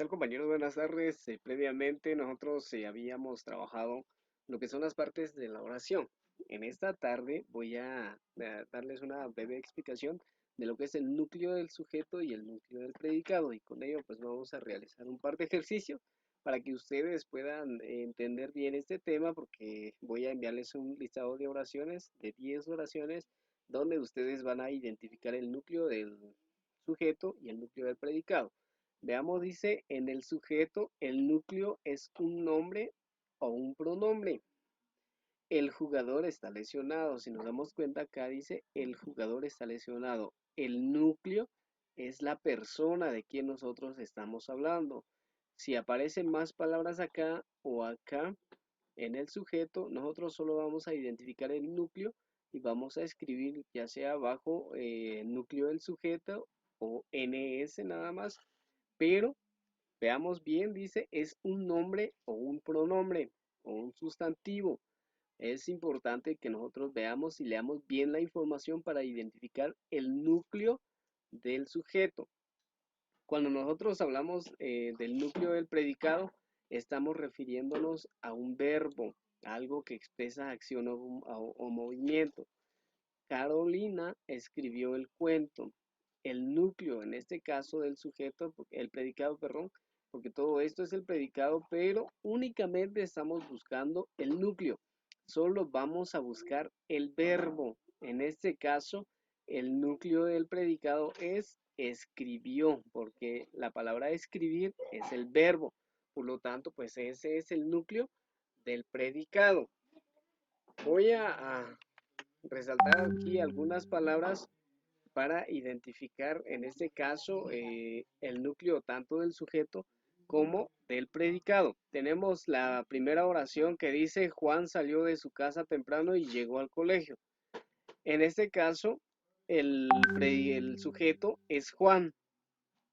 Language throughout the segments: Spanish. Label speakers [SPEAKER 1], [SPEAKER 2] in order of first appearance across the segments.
[SPEAKER 1] tal, compañeros? Buenas tardes. Previamente nosotros habíamos trabajado lo que son las partes de la oración. En esta tarde voy a darles una breve explicación de lo que es el núcleo del sujeto y el núcleo del predicado. Y con ello pues vamos a realizar un par de ejercicios para que ustedes puedan entender bien este tema, porque voy a enviarles un listado de oraciones, de 10 oraciones, donde ustedes van a identificar el núcleo del sujeto y el núcleo del predicado. Veamos, dice, en el sujeto el núcleo es un nombre o un pronombre. El jugador está lesionado. Si nos damos cuenta acá dice el jugador está lesionado. El núcleo es la persona de quien nosotros estamos hablando. Si aparecen más palabras acá o acá en el sujeto, nosotros solo vamos a identificar el núcleo y vamos a escribir ya sea bajo núcleo del sujeto o NS nada más, pero veamos bien, dice, es un nombre o un pronombre o un sustantivo. Es importante que nosotros veamos y leamos bien la información para identificar el núcleo del sujeto. Cuando nosotros hablamos del núcleo del predicado, estamos refiriéndonos a un verbo, algo que expresa acción o movimiento. Carolina escribió el cuento. El núcleo, en este caso del sujeto, el predicado, perdón, porque todo esto es el predicado, pero únicamente estamos buscando el núcleo. Solo vamos a buscar el verbo. En este caso, el núcleo del predicado es escribió, porque la palabra escribir es el verbo. Por lo tanto, pues ese es el núcleo del predicado. Voy a resaltar aquí algunas palabras para identificar en este caso el núcleo tanto del sujeto como del predicado. Tenemos la primera oración que dice: Juan salió de su casa temprano y llegó al colegio. En este caso, el sujeto es Juan.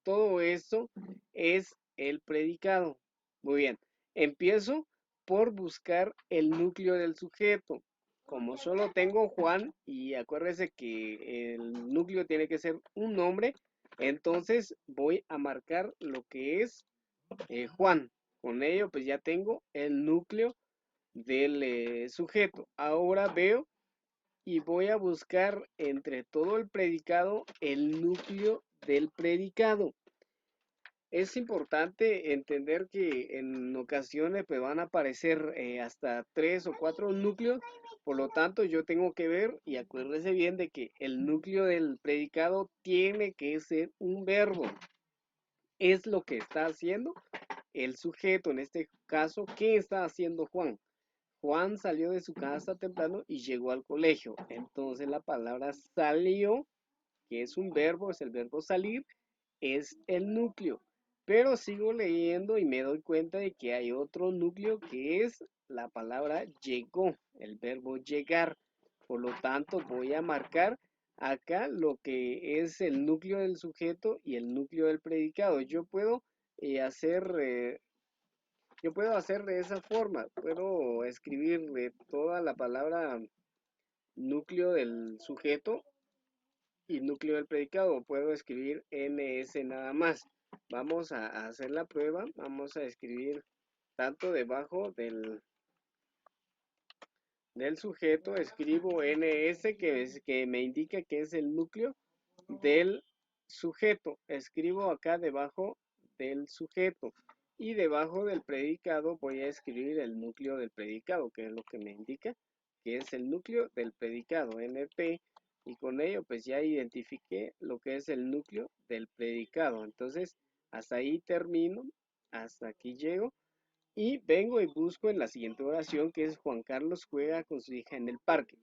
[SPEAKER 1] Todo esto es el predicado. Muy bien, empiezo por buscar el núcleo del sujeto. Como solo tengo Juan, y acuérdese que el núcleo tiene que ser un nombre, entonces voy a marcar lo que es Juan. Con ello pues ya tengo el núcleo del sujeto. Ahora veo y voy a buscar entre todo el predicado el núcleo del predicado. Es importante entender que en ocasiones pues, van a aparecer hasta 3 o 4 núcleos, por lo tanto yo tengo que ver, y acuérdese bien de que el núcleo del predicado tiene que ser un verbo. Es lo que está haciendo el sujeto, en este caso, ¿qué está haciendo Juan? Juan salió de su casa temprano y llegó al colegio. Entonces la palabra salió, que es un verbo, es el verbo salir, es el núcleo. Pero sigo leyendo y me doy cuenta de que hay otro núcleo que es la palabra llegó, el verbo llegar. Por lo tanto, voy a marcar acá lo que es el núcleo del sujeto y el núcleo del predicado. Eh, hacer, eh, yo puedo hacer de esa forma. Puedo escribir toda la palabra núcleo del sujeto y núcleo del predicado. Puedo escribir ns nada más. Vamos a hacer la prueba. Vamos a escribir tanto debajo del sujeto. Escribo ns que me indica que es el núcleo del sujeto. Escribo acá debajo del sujeto. Y debajo del predicado voy a escribir el núcleo del predicado, que es lo que me indica que es el núcleo del predicado, NP. Y con ello pues ya identifiqué lo que es el núcleo del predicado. Entonces hasta ahí termino, hasta aquí llego y vengo y busco en la siguiente oración, que es Juan Carlos juega con su hija en el parque.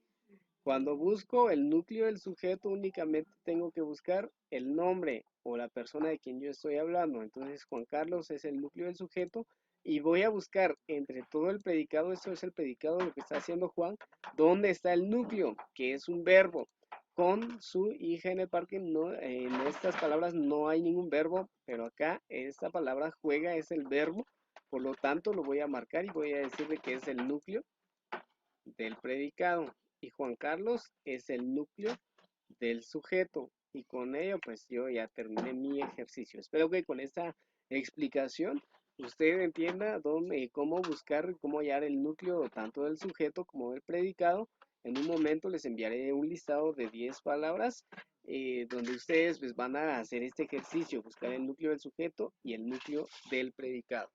[SPEAKER 1] Cuando busco el núcleo del sujeto únicamente tengo que buscar el nombre o la persona de quien yo estoy hablando. Entonces Juan Carlos es el núcleo del sujeto y voy a buscar entre todo el predicado, esto es el predicado, lo que está haciendo Juan, dónde está el núcleo, que es un verbo. Con su hija en el parque, no, en estas palabras no hay ningún verbo, pero acá esta palabra juega es el verbo, por lo tanto lo voy a marcar y voy a decirle que es el núcleo del predicado. Y Juan Carlos es el núcleo del sujeto. Y con ello, pues yo ya terminé mi ejercicio. Espero que con esta explicación, usted entienda dónde, cómo buscar, cómo hallar el núcleo tanto del sujeto como del predicado. En un momento les enviaré un listado de 10 palabras donde ustedes pues, van a hacer este ejercicio, buscar el núcleo del sujeto y el núcleo del predicado.